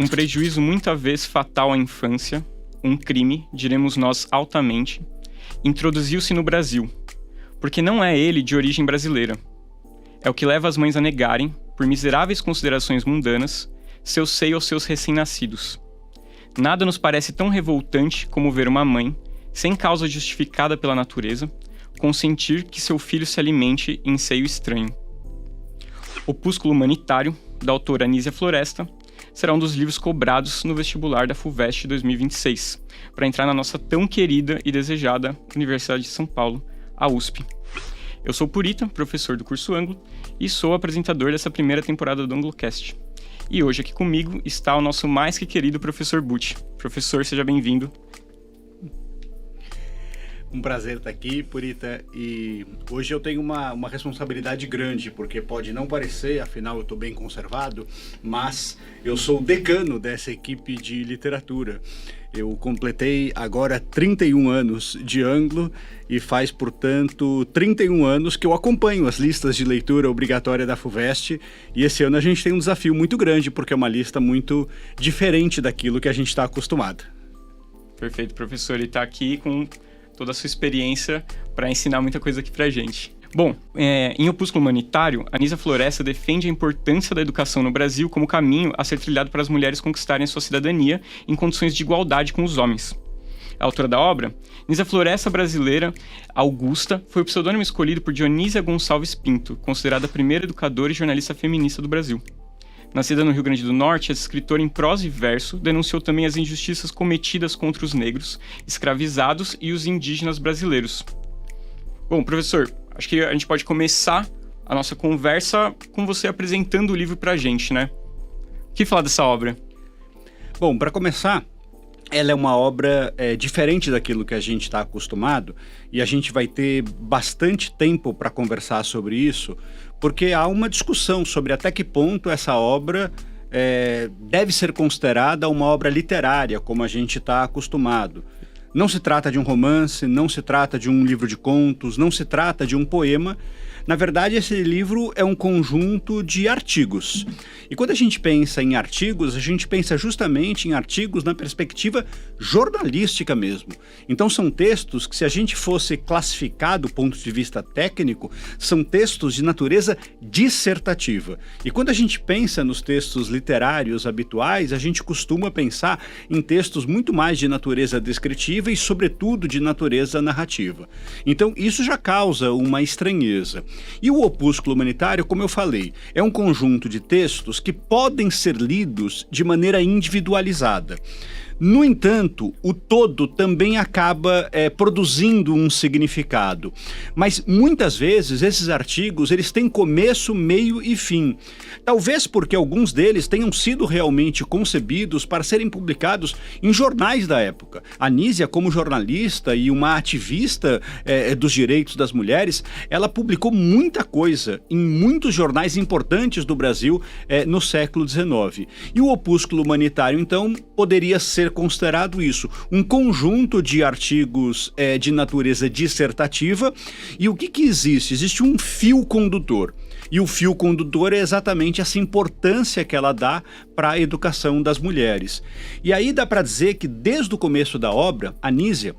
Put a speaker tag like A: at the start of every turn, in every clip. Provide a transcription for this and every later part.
A: Um prejuízo muita vez fatal à infância, um crime, diremos nós altamente, introduziu-se no Brasil, porque não é ele de origem brasileira. É o que leva as mães a negarem, por miseráveis considerações mundanas, seu seio aos seus recém-nascidos. Nada nos parece tão revoltante como ver uma mãe, sem causa justificada pela natureza, consentir que seu filho se alimente em seio estranho. Opúsculo Humanitário, da autora Anísia Floresta, será um dos livros cobrados no vestibular da FUVEST 2026, para entrar na nossa tão querida e desejada Universidade de São Paulo, a USP. Eu sou Purita, professor do curso Anglo, e sou apresentador dessa primeira temporada do AngloCast. E hoje aqui comigo está o nosso mais que querido professor Butti. Professor, seja bem-vindo.
B: Um prazer estar aqui, Purita, e hoje eu tenho uma responsabilidade grande, porque pode não parecer, afinal eu estou bem conservado, mas eu sou o decano dessa equipe de literatura. Eu completei agora 31 anos de Anglo e faz, portanto, 31 anos que eu acompanho as listas de leitura obrigatória da FUVEST, e esse ano a gente tem um desafio muito grande, porque é uma lista muito diferente daquilo que a gente está acostumado.
A: Perfeito, professor, ele está aqui com toda a sua experiência para ensinar muita coisa aqui pra gente. Bom, em Opúsculo Humanitário, Anísia Floresta defende a importância da educação no Brasil como caminho a ser trilhado para as mulheres conquistarem a sua cidadania em condições de igualdade com os homens. A autora da obra, Anísia Floresta brasileira Augusta, foi o pseudônimo escolhido por Dionísia Gonçalves Pinto, considerada a primeira educadora e jornalista feminista do Brasil. Nascida no Rio Grande do Norte, essa escritora em prosa e verso denunciou também as injustiças cometidas contra os negros, escravizados e os indígenas brasileiros. Bom, professor, acho que a gente pode começar a nossa conversa com você apresentando o livro pra gente, né? O que falar dessa obra?
B: Bom, para começar, ela é uma obra diferente daquilo que a gente está acostumado, e a gente vai ter bastante tempo para conversar sobre isso, porque há uma discussão sobre até que ponto essa obra deve ser considerada uma obra literária, como a gente está acostumado. Não se trata de um romance, não se trata de um livro de contos, não se trata de um poema. Na verdade, esse livro é um conjunto de artigos. E quando a gente pensa em artigos, a gente pensa justamente em artigos na perspectiva jornalística mesmo. Então são textos que, se a gente fosse classificar do ponto de vista técnico, são textos de natureza dissertativa. E quando a gente pensa nos textos literários habituais, a gente costuma pensar em textos muito mais de natureza descritiva e, sobretudo, de natureza narrativa. Então isso já causa uma estranheza. E o Opúsculo Humanitário, como eu falei, é um conjunto de textos que podem ser lidos de maneira individualizada. No entanto, o todo também acaba produzindo um significado. Mas muitas vezes esses artigos eles têm começo, meio e fim. Talvez porque alguns deles tenham sido realmente concebidos para serem publicados em jornais da época. Anísia, como jornalista e uma ativista dos direitos das mulheres, ela publicou muita coisa em muitos jornais importantes do Brasil no século XIX. E o Opúsculo Humanitário, então, poderia ser considerado isso, um conjunto de artigos de natureza dissertativa. E o que existe? Existe um fio condutor. E o fio condutor é exatamente essa importância que ela dá para a educação das mulheres. E aí dá para dizer que desde o começo da obra, Anísia,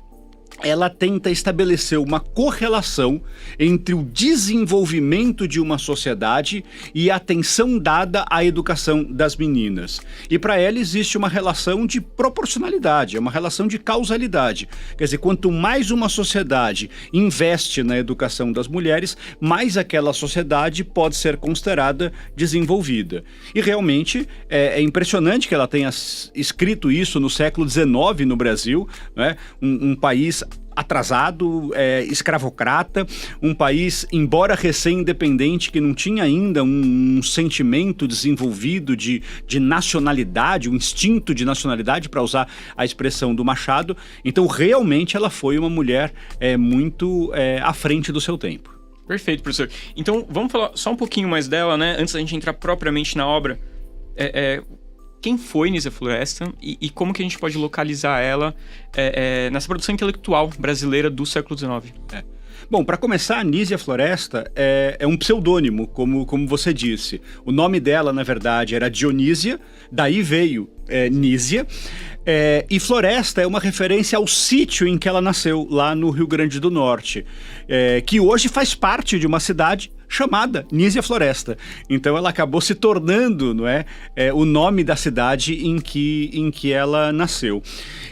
B: ela tenta estabelecer uma correlação entre o desenvolvimento de uma sociedade e a atenção dada à educação das meninas. E para ela existe uma relação de proporcionalidade, é uma relação de causalidade. Quer dizer, quanto mais uma sociedade investe na educação das mulheres, mais aquela sociedade pode ser considerada desenvolvida. E realmente é impressionante que ela tenha escrito isso no século XIX no Brasil, né? Um país atrasado, escravocrata, um país, embora recém-independente, que não tinha ainda um sentimento desenvolvido de nacionalidade, um instinto de nacionalidade, para usar a expressão do Machado. Então, realmente, ela foi uma mulher muito à frente do seu tempo.
A: Perfeito, professor. Então, vamos falar só um pouquinho mais dela, né? Antes da gente entrar propriamente na obra. Quem foi Anísia Floresta e como que a gente pode localizar ela nessa produção intelectual brasileira do século XIX?
B: Bom, para começar, Nísia Floresta é um pseudônimo, como você disse. O nome dela, na verdade, era Dionísia, daí veio Nísia. E Floresta é uma referência ao sítio em que ela nasceu, lá no Rio Grande do Norte, que hoje faz parte de uma cidade chamada Nísia Floresta. Então ela acabou se tornando, não é, o nome da cidade em que ela nasceu.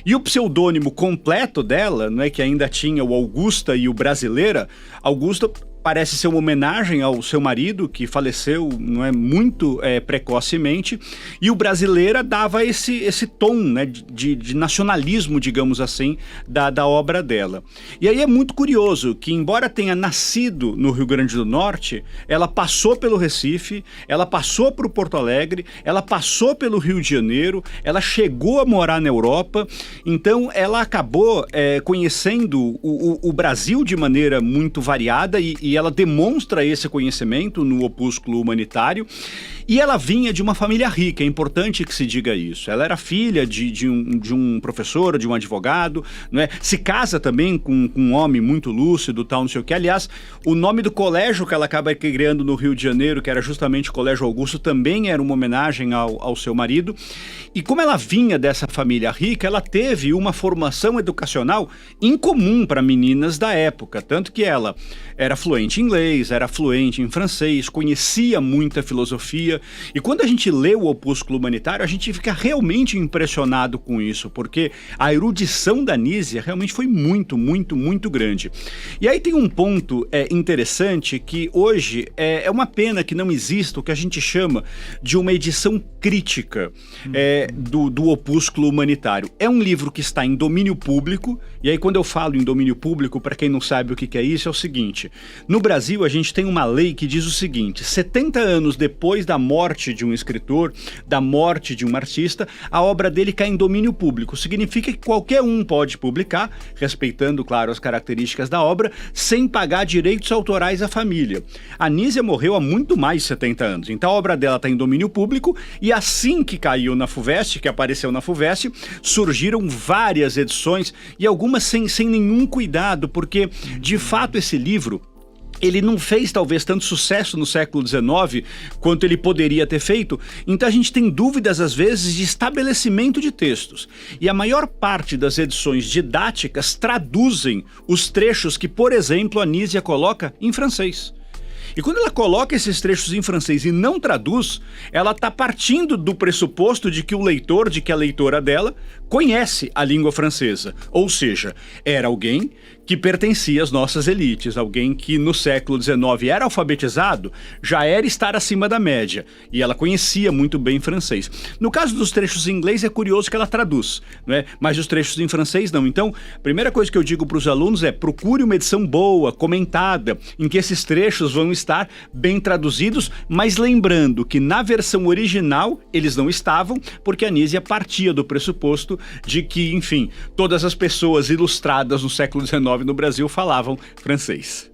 B: E o pseudônimo completo dela, não é, que ainda tinha o Augusta e o Brasileira, Augusta parece ser uma homenagem ao seu marido, que faleceu, não é, muito precocemente, e o Brasileira dava esse tom, né, de nacionalismo, digamos assim, da obra dela. E aí é muito curioso que, embora tenha nascido no Rio Grande do Norte, ela passou pelo Recife, ela passou por Porto Alegre, ela passou pelo Rio de Janeiro, ela chegou a morar na Europa, então ela acabou conhecendo o Brasil de maneira muito variada e ela demonstra esse conhecimento no Opúsculo Humanitário, e ela vinha de uma família rica, é importante que se diga isso. Ela era filha de um professor, de um advogado, não é? Se casa também com um homem muito lúcido, tal, não sei o que. Aliás, o nome do colégio que ela acaba criando no Rio de Janeiro, que era justamente o Colégio Augusto, também era uma homenagem ao seu marido. E como ela vinha dessa família rica, ela teve uma formação educacional incomum para meninas da época, tanto que ela era fluente em inglês, era fluente em francês, conhecia muita filosofia. E quando a gente lê o Opúsculo Humanitário, a gente fica realmente impressionado com isso, porque a erudição da Nísia realmente foi muito, muito, muito grande. E aí tem um ponto interessante que hoje é uma pena que não exista o que a gente chama de uma edição crítica do Opúsculo Humanitário. É um livro que está em domínio público, e aí quando eu falo em domínio público, para quem não sabe o que é isso, é o seguinte: no Brasil a gente tem uma lei que diz o seguinte: 70 anos depois da morte de um escritor, da morte de um artista, a obra dele cai em domínio público. Significa que qualquer um pode publicar, respeitando, claro, as características da obra, sem pagar direitos autorais à família. A Nísia morreu há muito mais de 70 anos, então a obra dela está em domínio público, e assim que caiu na FUVEST, que apareceu na FUVEST, surgiram várias edições, e algumas sem nenhum cuidado, porque, de fato, esse livro ele não fez talvez tanto sucesso no século XIX quanto ele poderia ter feito, então a gente tem dúvidas às vezes de estabelecimento de textos. E a maior parte das edições didáticas traduzem os trechos que, por exemplo, a Nísia coloca em francês. E quando ela coloca esses trechos em francês e não traduz, ela está partindo do pressuposto de que o leitor, de que a leitora dela, conhece a língua francesa. Ou seja, era alguém que pertencia às nossas elites, alguém que no século XIX era alfabetizado, já era estar acima da média, e ela conhecia muito bem francês. No caso dos trechos em inglês é curioso que ela traduz, não é? Mas os trechos em francês não. Então, a primeira coisa que eu digo para os alunos é: procure uma edição boa, comentada, em que esses trechos vão estar bem traduzidos, mas lembrando que na versão original eles não estavam, porque a Nísia partia do pressuposto de que, enfim, todas as pessoas ilustradas no século XIX no Brasil falavam francês.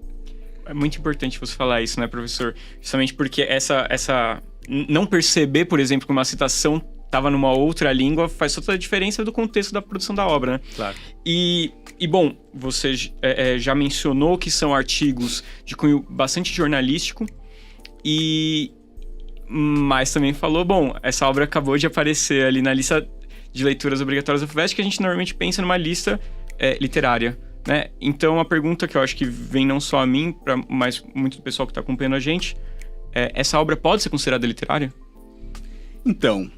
A: É muito importante você falar isso, né, professor? Justamente porque essa não perceber, por exemplo, que uma citação estava numa outra língua faz toda a diferença do contexto da produção da obra, né?
B: Claro.
A: E bom, você já mencionou que são artigos de cunho bastante jornalístico, mas também falou, bom, essa obra acabou de aparecer ali na lista de leituras obrigatórias da FUVEST, que a gente normalmente pensa numa lista literária, né? Então a pergunta que eu acho que vem não só a mim, mas muito do pessoal que está acompanhando a gente, essa obra pode ser considerada literária?
B: Então,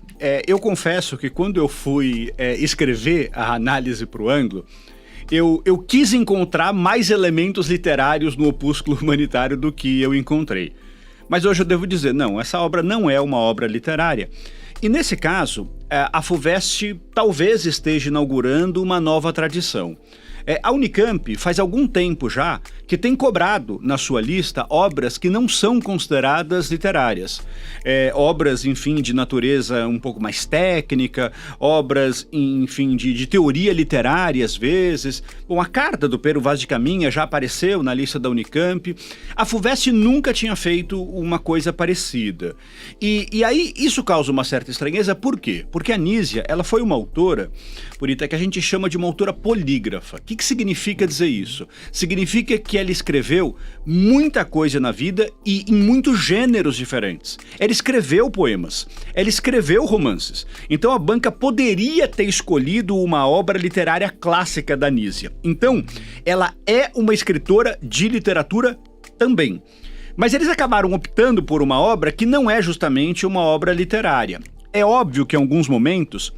B: eu confesso que quando eu fui escrever a análise para o Ângulo, eu quis encontrar mais elementos literários no Opúsculo Humanitário do que eu encontrei. Mas hoje eu devo dizer, não, essa obra não é uma obra literária. E nesse caso, a FUVEST talvez esteja inaugurando uma nova tradição. A Unicamp faz algum tempo já que tem cobrado na sua lista obras que não são consideradas literárias. Obras, enfim, de natureza um pouco mais técnica, obras, enfim, de teoria literária às vezes. Bom, a carta do Pero Vaz de Caminha já apareceu na lista da Unicamp. A FUVEST nunca tinha feito uma coisa parecida. E aí isso causa uma certa estranheza, por quê? Porque a Nísia, ela foi uma autora, Purita, que a gente chama de uma autora polígrafa. O que significa dizer isso? Significa que ela escreveu muita coisa na vida e em muitos gêneros diferentes. Ela escreveu poemas, ela escreveu romances. Então a banca poderia ter escolhido uma obra literária clássica da Anísia. Então, ela é uma escritora de literatura também. Mas eles acabaram optando por uma obra que não é justamente uma obra literária. É óbvio que em alguns momentos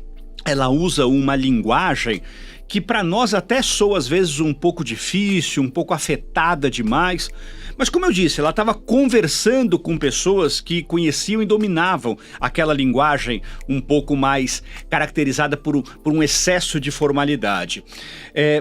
B: ela usa uma linguagem que para nós até soa às vezes um pouco difícil, um pouco afetada demais. Mas como eu disse, ela estava conversando com pessoas que conheciam e dominavam aquela linguagem um pouco mais caracterizada por um excesso de formalidade.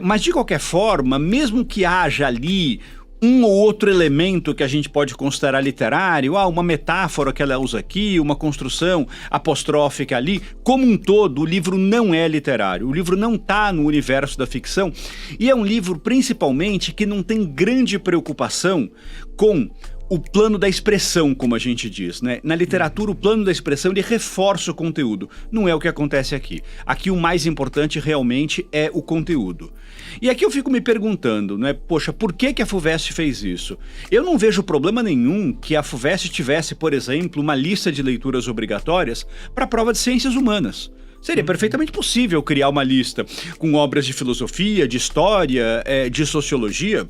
B: Mas de qualquer forma, mesmo que haja ali um ou outro elemento que a gente pode considerar literário, uma metáfora que ela usa aqui, uma construção apostrófica ali, como um todo, o livro não é literário, o livro não está no universo da ficção, e é um livro, principalmente, que não tem grande preocupação com o plano da expressão, como a gente diz, né? Na literatura, o plano da expressão, ele reforça o conteúdo. Não é o que acontece aqui. Aqui o mais importante realmente é o conteúdo. E aqui eu fico me perguntando, né? Poxa, por que a FUVEST fez isso? Eu não vejo problema nenhum que a FUVEST tivesse, por exemplo, uma lista de leituras obrigatórias para a prova de ciências humanas. Seria perfeitamente possível criar uma lista com obras de filosofia, de história, de sociologia,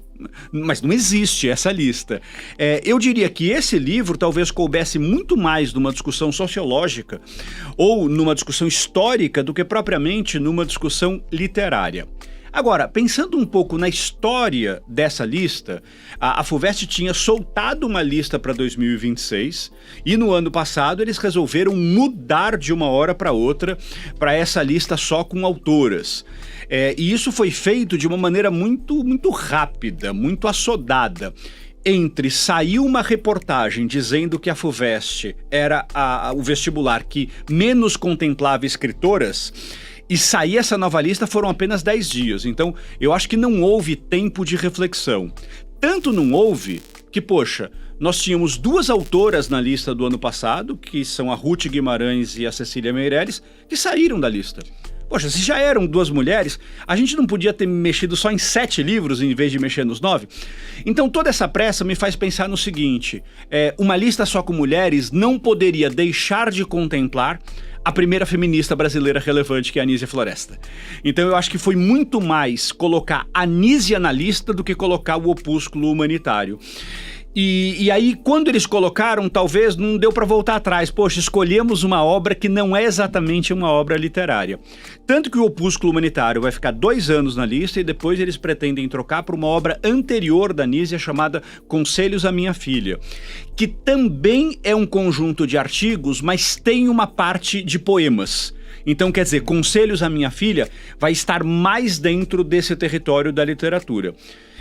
B: mas não existe essa lista. Eu diria que esse livro talvez coubesse muito mais numa discussão sociológica ou numa discussão histórica do que propriamente numa discussão literária. Agora, pensando um pouco na história dessa lista, a FUVEST tinha soltado uma lista para 2026 e no ano passado eles resolveram mudar de uma hora para outra para essa lista só com autoras. E isso foi feito de uma maneira muito rápida, muito assodada. Entre saiu uma reportagem dizendo que a FUVEST era o vestibular que menos contemplava escritoras, e sair essa nova lista foram apenas 10 dias, então eu acho que não houve tempo de reflexão. Tanto não houve que, poxa, nós tínhamos 2 autoras na lista do ano passado, que são a Ruth Guimarães e a Cecília Meirelles, que saíram da lista. Poxa, se já eram 2 mulheres, a gente não podia ter mexido só em 7 livros em vez de mexer nos 9? Então toda essa pressa me faz pensar no seguinte, uma lista só com mulheres não poderia deixar de contemplar a primeira feminista brasileira relevante, que é a Anísia Floresta. Então eu acho que foi muito mais colocar a Anísia na lista do que colocar o opúsculo humanitário. E aí, quando eles colocaram, talvez não deu para voltar atrás. Poxa, escolhemos uma obra que não é exatamente uma obra literária. Tanto que o Opúsculo Humanitário vai ficar 2 anos na lista e depois eles pretendem trocar por uma obra anterior da Anísia chamada Conselhos à Minha Filha, que também é um conjunto de artigos, mas tem uma parte de poemas. Então, quer dizer, Conselhos à Minha Filha vai estar mais dentro desse território da literatura.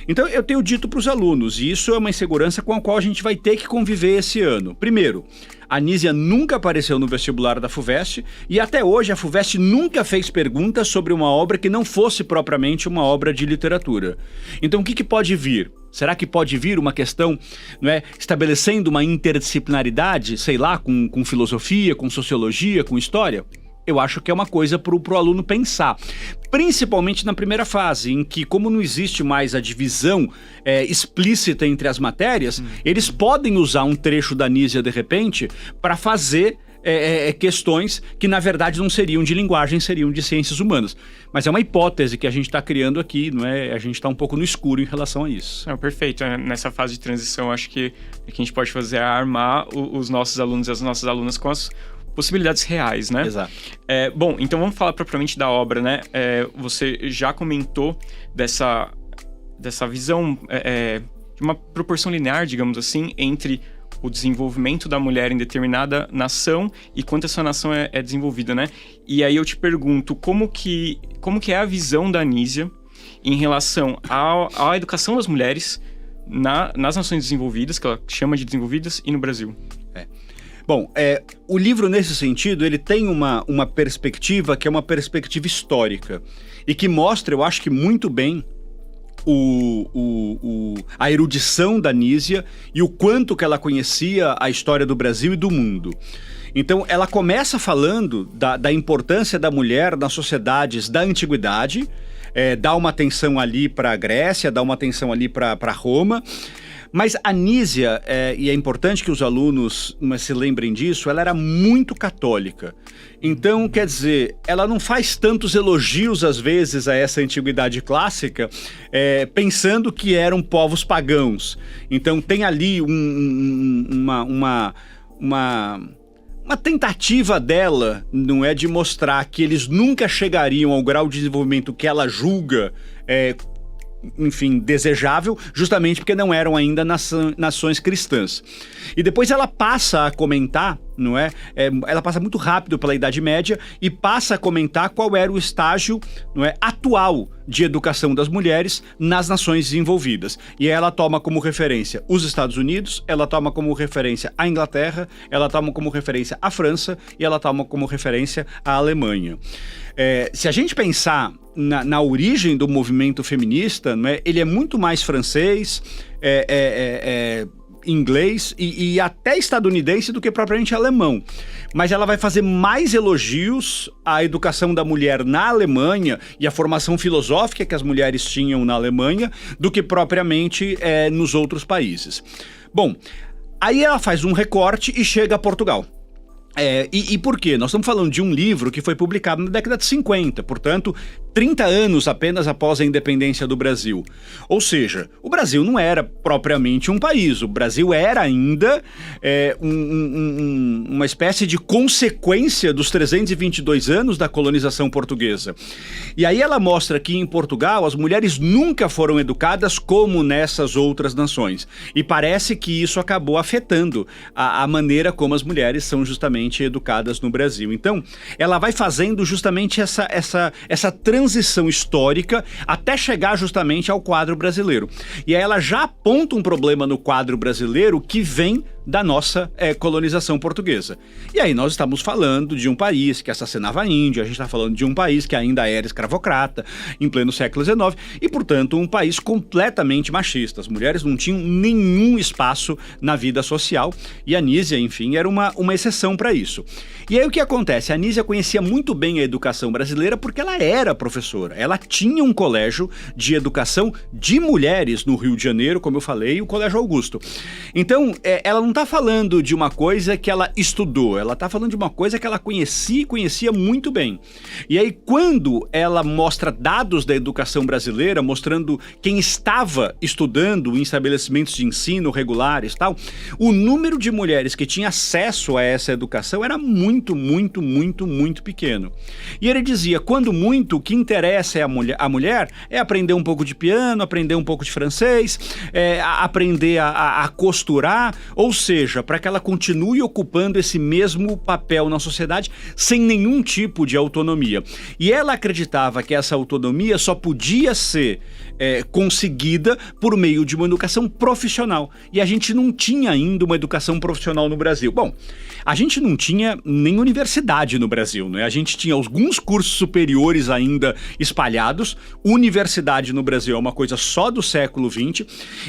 B: Então eu tenho dito para os alunos, e isso é uma insegurança com a qual a gente vai ter que conviver esse ano. Primeiro, a Anísia nunca apareceu no vestibular da FUVEST e até hoje a FUVEST nunca fez perguntas sobre uma obra que não fosse propriamente uma obra de literatura. Então o que pode vir? Será que pode vir uma questão, estabelecendo uma interdisciplinaridade, sei lá, com filosofia, com sociologia, com história? Eu acho que é uma coisa para o aluno pensar, principalmente na primeira fase, em que, como não existe mais a divisão explícita entre as matérias, eles podem usar um trecho da Anísia, de repente, para fazer questões que, na verdade, não seriam de linguagem, seriam de ciências humanas. Mas é uma hipótese que a gente está criando aqui, não é? A gente está um pouco no escuro em relação a isso.
A: Perfeito. Nessa fase de transição, acho que o que a gente pode fazer é armar os nossos alunos e as nossas alunas com as possibilidades reais, né?
B: Exato.
A: Bom, então vamos falar propriamente da obra, né? Você já comentou dessa visão de uma proporção linear, digamos assim, entre o desenvolvimento da mulher em determinada nação e quanto essa nação é desenvolvida, né? E aí eu te pergunto, como que é a visão da Anísia em relação à educação das mulheres nas nações desenvolvidas, que ela chama de desenvolvidas, e no Brasil?
B: Bom, o livro, nesse sentido, ele tem uma perspectiva que é uma perspectiva histórica e que mostra, eu acho que muito bem, a erudição da Anísia e o quanto que ela conhecia a história do Brasil e do mundo. Então, ela começa falando da importância da mulher nas sociedades da antiguidade, dá uma atenção ali para a Grécia, dá uma atenção ali para Roma. Mas a Nísia, e é importante que os alunos se lembrem disso, ela era muito católica. Então, quer dizer, ela não faz tantos elogios, às vezes, a essa antiguidade clássica, pensando que eram povos pagãos. Então, tem ali uma tentativa dela, não é, de mostrar que eles nunca chegariam ao grau de desenvolvimento que ela julga enfim, desejável, justamente porque não eram ainda nações cristãs. E depois ela passa a comentar, não é? Ela passa muito rápido pela Idade Média e passa a comentar qual era o estágio, não é, atual de educação das mulheres nas nações desenvolvidas. E ela toma como referência os Estados Unidos, ela toma como referência a Inglaterra, ela toma como referência a França e ela toma como referência a Alemanha. Se a gente pensar na origem do movimento feminista, não é? Ele é muito mais francês, inglês e até estadunidense do que propriamente alemão. Mas ela vai fazer mais elogios à educação da mulher na Alemanha e à formação filosófica que as mulheres tinham na Alemanha do que propriamente nos outros países. Bom, aí ela faz um recorte e chega a Portugal. E por quê? Nós estamos falando de um livro que foi publicado na década de 50, portanto, 30 anos apenas após a independência do Brasil. Ou seja, o Brasil não era propriamente um país, o Brasil era ainda uma espécie de consequência dos 322 anos da colonização portuguesa. E aí ela mostra que em Portugal as mulheres nunca foram educadas como nessas outras nações. E parece que isso acabou afetando a maneira como as mulheres são justamente educadas no Brasil. Então, ela vai fazendo justamente essa transição histórica até chegar justamente ao quadro brasileiro. E aí ela já aponta um problema no quadro brasileiro que vem da nossa colonização portuguesa. E aí nós estamos falando de um país que assassinava índio, a gente está falando de um país que ainda era escravocrata em pleno século XIX e, portanto, um país completamente machista. As mulheres não tinham nenhum espaço na vida social e a Nísia, enfim, era uma exceção para isso. E aí o que acontece? A Nísia conhecia muito bem a educação brasileira porque ela era professora. Ela tinha um colégio de educação de mulheres no Rio de Janeiro, como eu falei, o Colégio Augusto. Então, ela não está falando de uma coisa que ela estudou, ela está falando de uma coisa que ela conhecia muito bem. E aí, quando ela mostra dados da educação brasileira, mostrando quem estava estudando em estabelecimentos de ensino regulares e tal, o número de mulheres que tinha acesso a essa educação era muito pequeno. E ele dizia, quando muito, o que interessa a mulher é aprender um pouco de piano, aprender um pouco de francês, aprender a costurar, ou seja, para que ela continue ocupando esse mesmo papel na sociedade sem nenhum tipo de autonomia. E ela acreditava que essa autonomia só podia ser conseguida por meio de uma educação profissional. E a gente não tinha ainda uma educação profissional no Brasil. Bom, a gente não tinha nem universidade no Brasil, né? A gente tinha alguns cursos superiores ainda espalhados. Universidade no Brasil é uma coisa só do século XX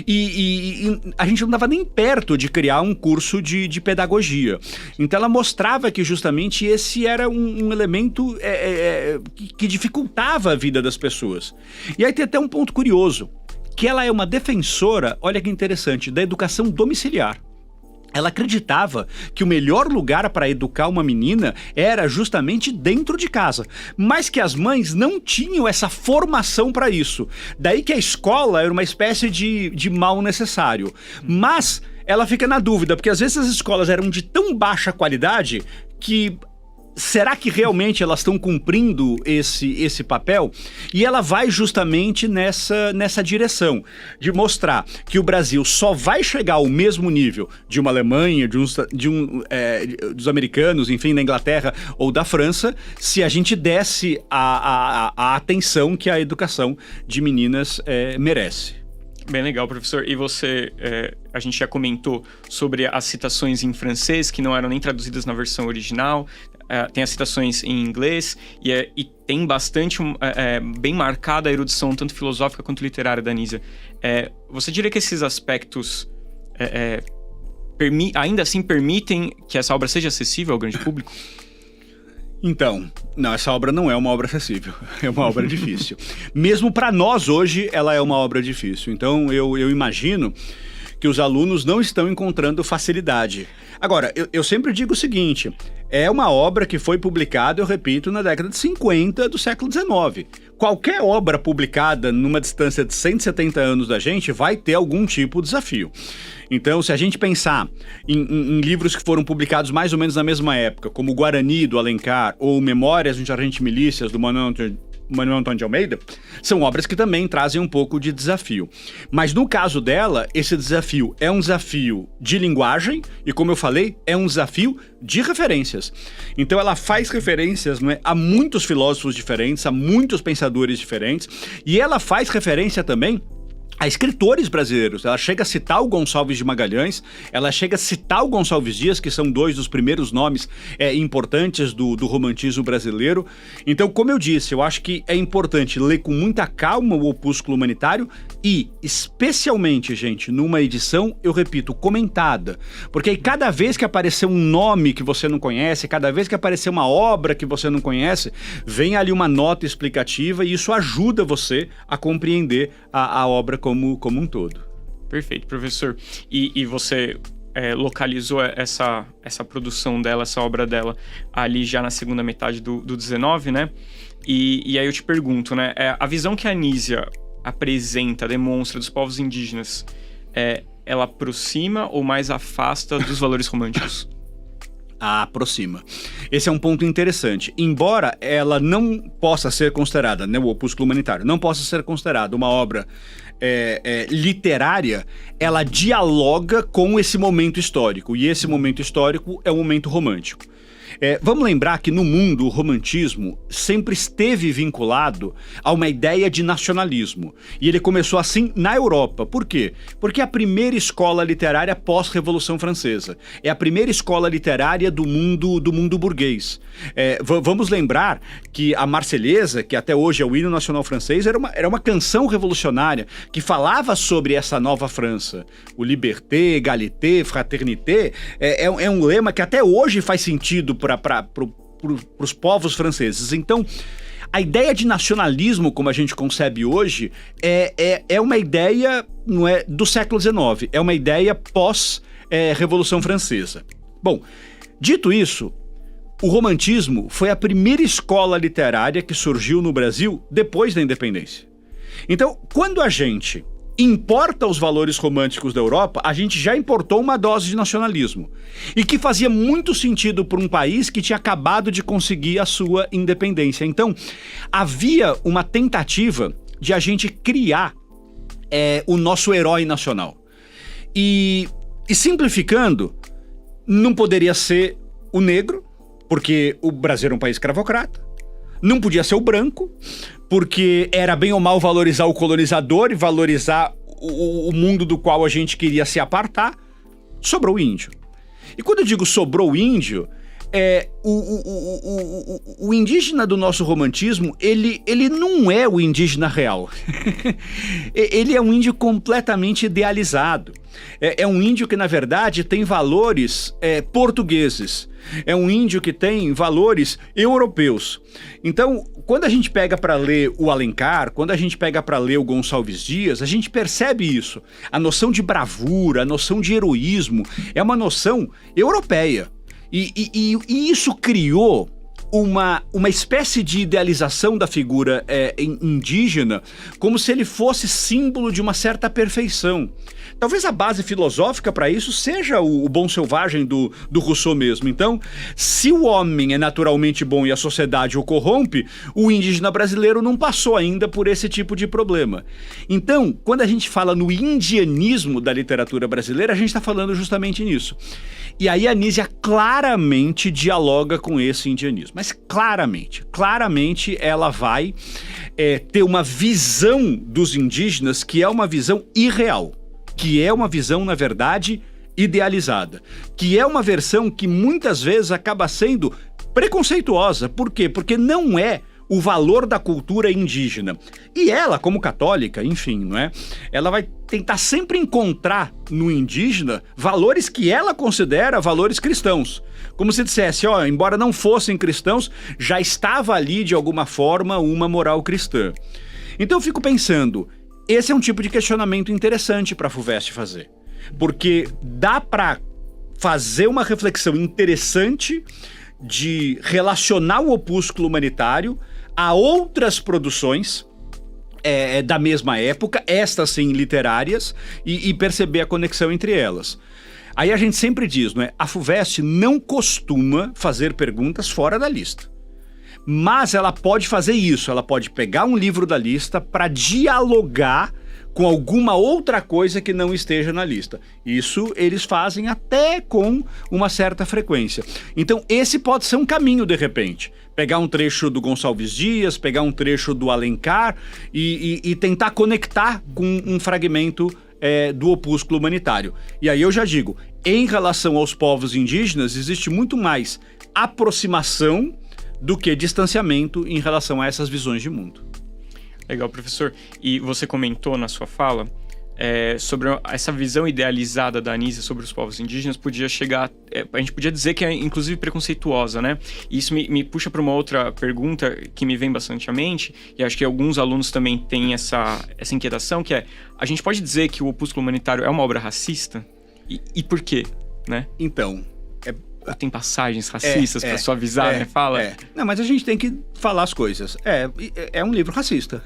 B: e a gente não estava nem perto de criar um curso de pedagogia. Então ela mostrava que justamente esse era um elemento que dificultava a vida das pessoas. E aí tem até um ponto curioso, que ela é uma defensora, olha que interessante, da educação domiciliar. Ela acreditava que o melhor lugar para educar uma menina era justamente dentro de casa, mas que as mães não tinham essa formação para isso. Daí que a escola era uma espécie de mal necessário. Mas ela fica na dúvida, porque às vezes as escolas eram de tão baixa qualidade que... será que realmente elas estão cumprindo esse papel? E ela vai justamente nessa direção, de mostrar que o Brasil só vai chegar ao mesmo nível de uma Alemanha, dos americanos, enfim, da Inglaterra ou da França, se a gente desse a atenção que a educação de meninas merece.
A: Bem legal, professor. E você, a gente já comentou sobre as citações em francês, que não eram nem traduzidas na versão original. Tem as citações em inglês e tem bastante, bem marcada a erudição, tanto filosófica quanto literária da Nísia. Você diria que esses aspectos ainda assim permitem que essa obra seja acessível ao grande público?
B: Então, não, essa obra não é uma obra acessível, é uma obra difícil. Mesmo para nós hoje, ela é uma obra difícil. Então, eu imagino que os alunos não estão encontrando facilidade. Agora, eu sempre digo o seguinte, é uma obra que foi publicada, eu repito, na década de 50 do século XIX. Qualquer obra publicada numa distância de 170 anos da gente vai ter algum tipo de desafio. Então, se a gente pensar em livros que foram publicados mais ou menos na mesma época, como o Guarani, do Alencar, ou Memórias de um Sargento de Milícias, do Manuel Antônio de Almeida, são obras que também trazem um pouco de desafio. Mas no caso dela, esse desafio é um desafio de linguagem e, como eu falei, é um desafio de referências. Então ela faz referências, não é, a muitos filósofos diferentes, a muitos pensadores diferentes, e ela faz referência também a escritores brasileiros. Ela chega a citar o Gonçalves de Magalhães, ela chega a citar o Gonçalves Dias, que são dois dos primeiros nomes importantes do romantismo brasileiro. Então, como eu disse, eu acho que é importante ler com muita calma o Opúsculo Humanitário e, especialmente, gente, numa edição, eu repito, comentada. Porque aí cada vez que aparecer um nome que você não conhece, cada vez que aparecer uma obra que você não conhece, vem ali uma nota explicativa e isso ajuda você a compreender a obra como um todo.
A: Perfeito, professor. E você localizou essa produção dela, essa obra dela, ali já na segunda metade do 19, né? E aí eu te pergunto, né? A visão que a Anísia apresenta, demonstra dos povos indígenas, ela aproxima ou mais afasta dos valores românticos?
B: Aproxima. Esse é um ponto interessante. Embora ela não possa ser considerada, né, o Opúsculo Humanitário, não possa ser considerada uma obra literária, ela dialoga com esse momento histórico. E esse momento histórico é o momento romântico. Vamos lembrar que no mundo o romantismo sempre esteve vinculado a uma ideia de nacionalismo. E ele começou assim na Europa. Por quê? Porque é a primeira escola literária pós-Revolução Francesa. É a primeira escola literária do mundo burguês. Vamos lembrar que a Marselhesa, que até hoje é o hino nacional francês, era uma canção revolucionária que falava sobre essa nova França. O liberté, égalité, fraternité é um lema que até hoje faz sentido para os povos franceses. Então, a ideia de nacionalismo, como a gente concebe hoje, é uma ideia, não é, do século XIX, é uma ideia pós-Revolução Francesa. Bom, dito isso, o romantismo foi a primeira escola literária que surgiu no Brasil depois da independência. Então, quando a gente importa os valores românticos da Europa, a gente já importou uma dose de nacionalismo. E que fazia muito sentido para um país que tinha acabado de conseguir a sua independência. Então, havia uma tentativa de a gente criar o nosso herói nacional. E simplificando, não poderia ser o negro, porque o Brasil era um país escravocrata. Não podia ser o branco, porque era bem ou mal valorizar o colonizador e valorizar o mundo do qual a gente queria se apartar. Sobrou o índio. E quando eu digo sobrou o índio, o indígena do nosso romantismo, ele não é o indígena real. Ele é um índio completamente idealizado. É um índio que, na verdade, tem valores portugueses. É um índio que tem valores europeus. Então, quando a gente pega para ler o Alencar, quando a gente pega para ler o Gonçalves Dias, a gente percebe isso. A noção de bravura, a noção de heroísmo é uma noção europeia. E isso criou uma espécie de idealização da figura indígena, como se ele fosse símbolo de uma certa perfeição. Talvez a base filosófica para isso seja o Bom Selvagem do Rousseau mesmo. Então, se o homem é naturalmente bom e a sociedade o corrompe, o indígena brasileiro não passou ainda por esse tipo de problema. Então, quando a gente fala no indianismo da literatura brasileira, a gente está falando justamente nisso. E aí a Anísia claramente dialoga com esse indianismo. Mas claramente ela vai ter uma visão dos indígenas que é uma visão irreal. Que é uma visão, na verdade, idealizada. Que é uma versão que muitas vezes acaba sendo preconceituosa. Por quê? Porque não é o valor da cultura indígena. E ela, como católica, enfim, não é? Ela vai tentar sempre encontrar no indígena valores que ela considera valores cristãos. Como se dissesse, ó, embora não fossem cristãos, já estava ali de alguma forma uma moral cristã. Então eu fico pensando, esse é um tipo de questionamento interessante para a FUVEST fazer. Porque dá para fazer uma reflexão interessante de relacionar o opúsculo humanitário a outras produções da mesma época, estas sim literárias, e perceber a conexão entre elas. Aí a gente sempre diz, não é? A FUVEST não costuma fazer perguntas fora da lista. Mas ela pode fazer isso, ela pode pegar um livro da lista para dialogar com alguma outra coisa que não esteja na lista. Isso eles fazem até com uma certa frequência. Então esse pode ser um caminho de repente. Pegar um trecho do Gonçalves Dias, pegar um trecho do Alencar e tentar conectar com um fragmento do opúsculo humanitário. E aí eu já digo, em relação aos povos indígenas, existe muito mais aproximação do que distanciamento em relação a essas visões de mundo.
A: Legal, professor. E você comentou na sua fala sobre essa visão idealizada da Anísia sobre os povos indígenas podia chegar... a gente podia dizer que é, inclusive, preconceituosa, né? E isso me puxa para uma outra pergunta que me vem bastante à mente, e acho que alguns alunos também têm essa inquietação, que é, a gente pode dizer que o Opúsculo Humanitário é uma obra racista? E por quê, né?
B: Então...
A: Ou tem passagens racistas para suavizar, né? Fala.
B: Não, mas a gente tem que falar as coisas. É um livro racista.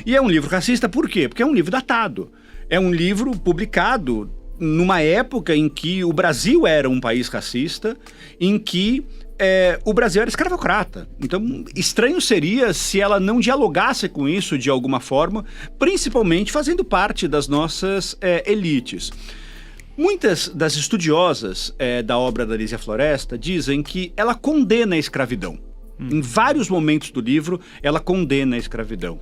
B: E é um livro racista por quê? Porque é um livro datado. É um livro publicado numa época em que o Brasil era um país racista, em que o Brasil era escravocrata. Então, estranho seria se ela não dialogasse com isso de alguma forma, principalmente fazendo parte das nossas elites. Muitas das estudiosas da obra da Anísia Floresta dizem que ela condena a escravidão. Em vários momentos do livro, ela condena a escravidão.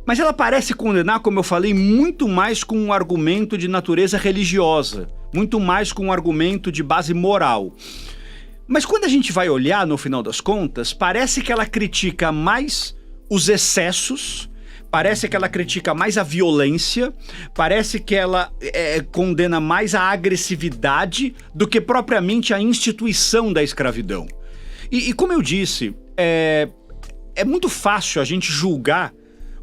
B: Mas ela parece condenar, como eu falei, muito mais com um argumento de natureza religiosa, muito mais com um argumento de base moral. Mas quando a gente vai olhar, no final das contas, parece que ela critica mais os excessos, parece que ela critica mais a violência, parece que ela condena mais a agressividade do que propriamente a instituição da escravidão. E como eu disse, é muito fácil a gente julgar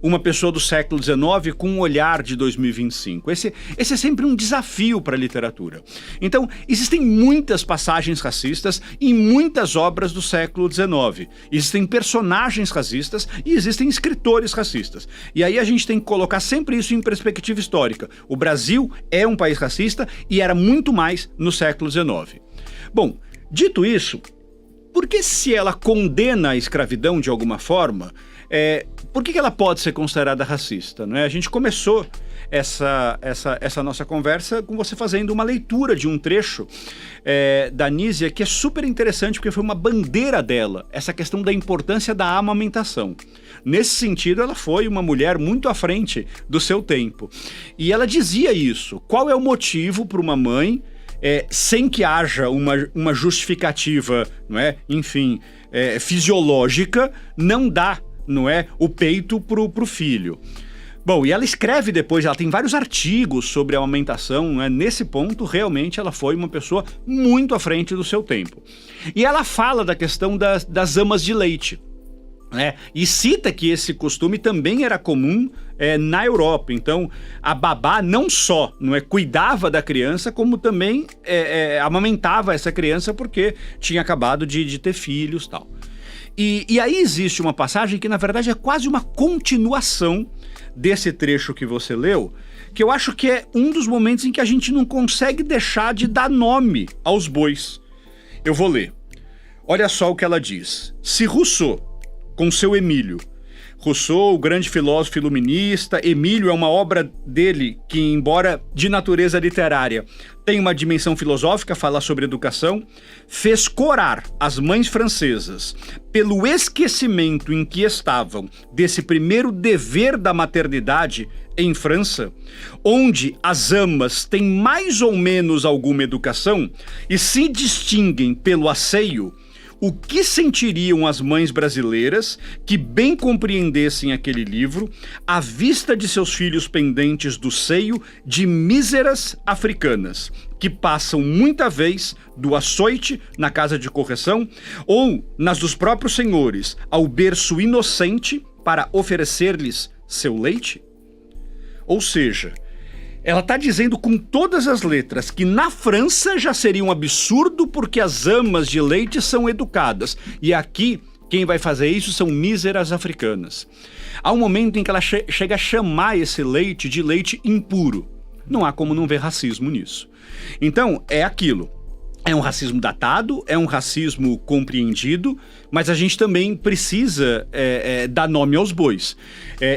B: uma pessoa do século XIX com um olhar de 2025. Esse é sempre um desafio para a literatura. Então, existem muitas passagens racistas em muitas obras do século XIX. Existem personagens racistas e existem escritores racistas. E aí a gente tem que colocar sempre isso em perspectiva histórica. O Brasil é um país racista e era muito mais no século XIX. Bom, dito isso, por que se ela condena a escravidão de alguma forma, por que ela pode ser considerada racista? Não é? A gente começou essa nossa conversa com você fazendo uma leitura de um trecho da Anísia que é super interessante porque foi uma bandeira dela, essa questão da importância da amamentação. Nesse sentido, ela foi uma mulher muito à frente do seu tempo. E ela dizia isso. Qual é o motivo para uma mãe, sem que haja uma justificativa, não é? Enfim, fisiológica, não dar, não é, o peito pro filho? Bom, e ela escreve depois, ela tem vários artigos sobre a amamentação, né? Nesse ponto, realmente, ela foi uma pessoa muito à frente do seu tempo. E ela fala da questão das amas de leite, né? E cita que esse costume também era comum na Europa. Então, a babá não só cuidava da criança, como também amamentava essa criança porque tinha acabado de ter filhos e tal. E aí existe uma passagem que, na verdade, é quase uma continuação desse trecho que você leu, que eu acho que é um dos momentos em que a gente não consegue deixar de dar nome aos bois. Eu vou ler. Olha só o que ela diz. Se Rousseau, com seu Emílio, Rousseau, o grande filósofo iluminista, Emílio é uma obra dele que, embora de natureza literária, tem uma dimensão filosófica, fala sobre educação, fez corar as mães francesas pelo esquecimento em que estavam desse primeiro dever da maternidade em França, onde as amas têm mais ou menos alguma educação e se distinguem pelo asseio. o que sentiriam as mães brasileiras que bem compreendessem aquele livro à vista de seus filhos pendentes do seio de míseras africanas, que passam muita vez do açoite na casa de correção ou nas dos próprios senhores ao berço inocente para oferecer-lhes seu leite? Ou seja, ela está dizendo com todas as letras que na França já seria um absurdo porque as amas de leite são educadas. E aqui, quem vai fazer isso são míseras africanas. Há um momento em que ela chega a chamar esse leite de leite impuro. Não há como não ver racismo nisso. Então, é aquilo. É um racismo datado, é um racismo compreendido, mas a gente também precisa dar nome aos bois.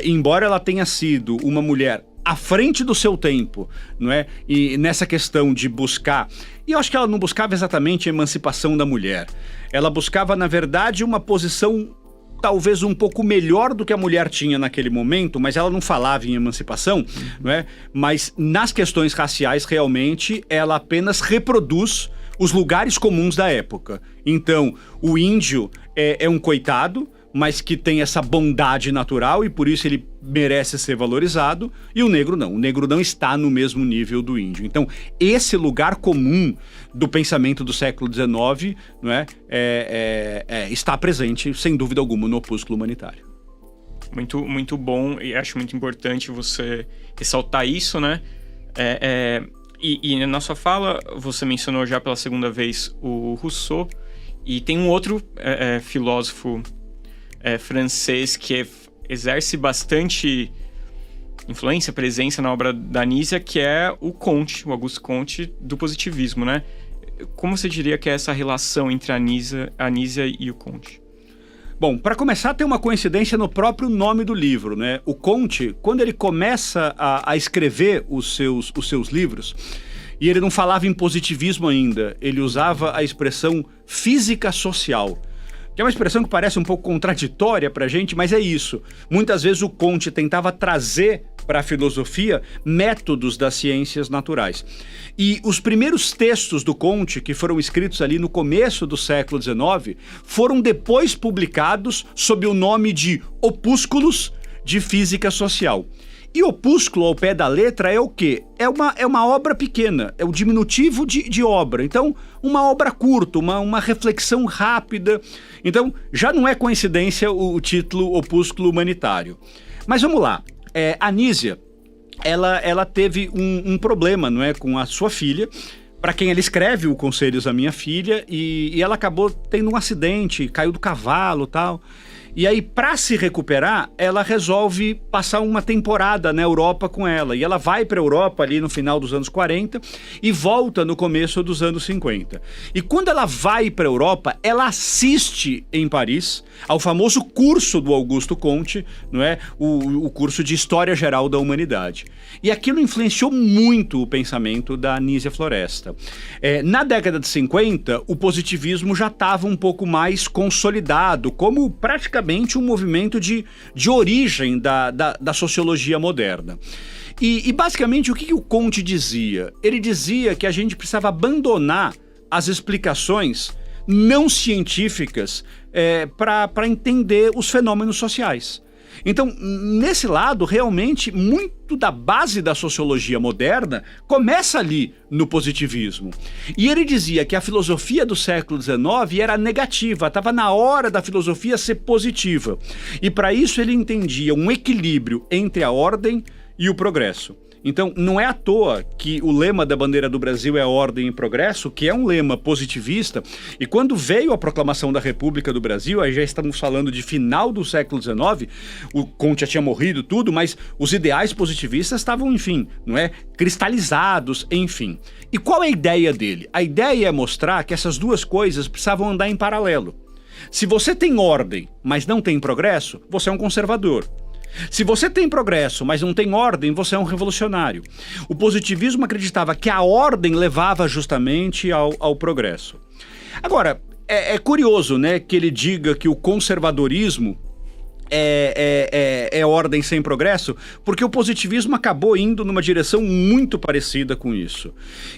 B: Embora ela tenha sido uma mulher à frente do seu tempo, não é? E nessa questão de buscar... E eu acho que ela não buscava exatamente a emancipação da mulher. Ela buscava, na verdade, uma posição talvez um pouco melhor do que a mulher tinha naquele momento, mas ela não falava em emancipação, não é? Mas nas questões raciais, realmente, ela apenas reproduz os lugares comuns da época. Então, o índio é um coitado, mas que tem essa bondade natural e por isso ele merece ser valorizado, e o negro não está no mesmo nível do índio. Então, esse lugar comum do pensamento do século XIX, não é, está presente, sem dúvida alguma, no opúsculo humanitário.
A: Muito, muito bom, e acho muito importante você ressaltar isso, né? E na sua fala, você mencionou já pela segunda vez o Rousseau, e tem um outro filósofo francês que exerce bastante influência, presença na obra da Anísia, que é o Comte, o Auguste Comte, do positivismo, né? Como você diria que é essa relação entre a Anísia e o Comte?
B: Bom, para começar, tem uma coincidência no próprio nome do livro, né? O Comte, quando ele começa a escrever os seus livros, e ele não falava em positivismo ainda, ele usava a expressão física social, que é uma expressão que parece um pouco contraditória para a gente, mas é isso. Muitas vezes o Comte tentava trazer para a filosofia métodos das ciências naturais. E os primeiros textos do Comte, que foram escritos ali no começo do século XIX, foram depois publicados sob o nome de Opúsculos de Física Social. E opúsculo, ao pé da letra, é o quê? É uma obra pequena, é o diminutivo de obra. Então, uma obra curta, uma reflexão rápida. Então, já não é coincidência o título Opúsculo Humanitário. Mas vamos lá. Anísia, ela teve um problema, não é, com a sua filha, para quem ela escreve o Conselhos à Minha Filha, e ela acabou tendo um acidente, caiu do cavalo e tal. E aí, para se recuperar, ela resolve passar uma temporada na Europa com ela. E ela vai para a Europa ali no final dos anos 40 e volta no começo dos anos 50. E quando ela vai para a Europa, ela assiste em Paris ao famoso curso do Augusto Comte, não é? O curso de História Geral da Humanidade. E aquilo influenciou muito o pensamento da Anísia Floresta. Na década de 50, o positivismo já estava um pouco mais consolidado, como praticamente um movimento de origem da sociologia moderna. E basicamente o que o Comte dizia? Ele dizia que a gente precisava abandonar as explicações não científicas para entender os fenômenos sociais. Então, nesse lado, realmente, muito da base da sociologia moderna começa ali no positivismo. E ele dizia que a filosofia do século XIX era negativa, estava na hora da filosofia ser positiva. E para isso ele entendia um equilíbrio entre a ordem e o progresso. Então, não é à toa que o lema da bandeira do Brasil é ordem e progresso, que é um lema positivista, e quando veio a proclamação da República do Brasil, aí já estamos falando de final do século XIX, o Comte já tinha morrido tudo, mas os ideais positivistas estavam, enfim, não é, cristalizados, enfim. E qual é a ideia dele? A ideia é mostrar que essas duas coisas precisavam andar em paralelo. Se você tem ordem, mas não tem progresso, você é um conservador. Se você tem progresso, mas não tem ordem, você é um revolucionário. O positivismo acreditava que a ordem levava justamente ao progresso. Agora, é curioso, né, que ele diga que o conservadorismo é ordem sem progresso, porque o positivismo acabou indo numa direção muito parecida com isso.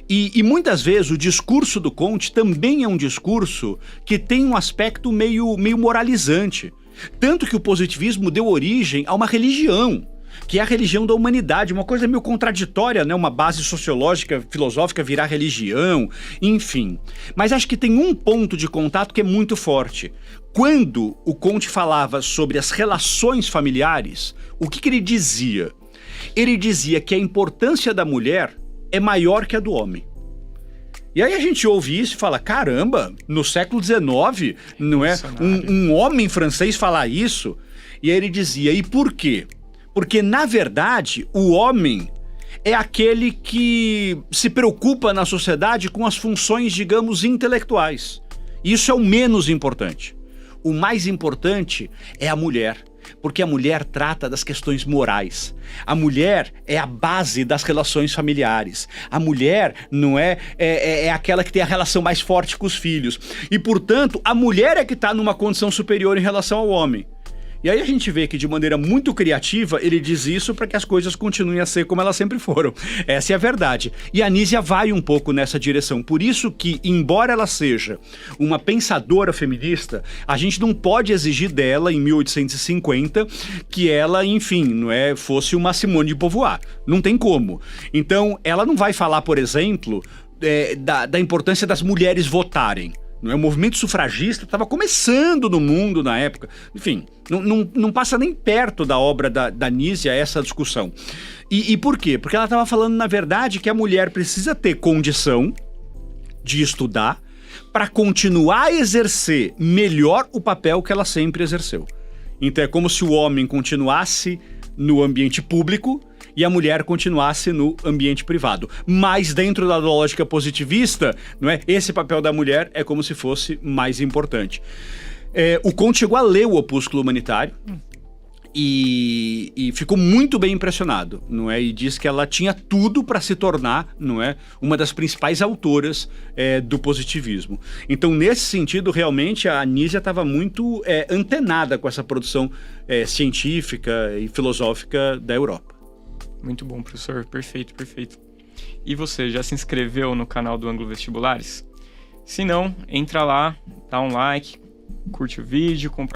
B: E muitas vezes o discurso do Comte também é um discurso que tem um aspecto meio moralizante. Tanto que o positivismo deu origem a uma religião, que é a religião da humanidade, uma coisa meio contraditória, né? Uma base sociológica, filosófica virar religião, enfim. Mas acho que tem um ponto de contato que é muito forte. Quando o Comte falava sobre as relações familiares, o que ele dizia? Ele dizia que a importância da mulher é maior que a do homem. E aí a gente ouve isso e fala, caramba, no século XIX, não é? Um homem francês falar isso? E aí ele dizia, e por quê? Porque, na verdade, o homem é aquele que se preocupa na sociedade com as funções, digamos, intelectuais. Isso é o menos importante. O mais importante é a mulher, porque a mulher trata das questões morais. A mulher é a base das relações familiares. A mulher não é aquela que tem a relação mais forte com os filhos. E, portanto, a mulher é que está numa condição superior em relação ao homem. E aí a gente vê que de maneira muito criativa ele diz isso para que as coisas continuem a ser como elas sempre foram. Essa é a verdade. E a Anísia vai um pouco nessa direção. Por isso que, embora ela seja uma pensadora feminista, a gente não pode exigir dela, em 1850, que ela, enfim, fosse uma Simone de Beauvoir. Não tem como. Então, ela não vai falar, por exemplo, da importância das mulheres votarem. O movimento sufragista estava começando no mundo na época. Enfim, não passa nem perto da obra da Anísia essa discussão. E por quê? Porque ela estava falando, na verdade, que a mulher precisa ter condição de estudar para continuar a exercer melhor o papel que ela sempre exerceu. Então é como se o homem continuasse no ambiente público e a mulher continuasse no ambiente privado. Mas dentro da lógica positivista, esse papel da mulher é como se fosse mais importante. O Comte chegou a ler o Opúsculo Humanitário e ficou muito bem impressionado, e diz que ela tinha tudo para se tornar, uma das principais autoras do positivismo. Então, nesse sentido, realmente, a Anísia estava muito antenada com essa produção científica e filosófica da Europa.
A: Muito bom, professor. Perfeito, perfeito. E você, já se inscreveu no canal do Ângulo Vestibulares? Se não, entra lá, dá um like, curte o vídeo, compartilha.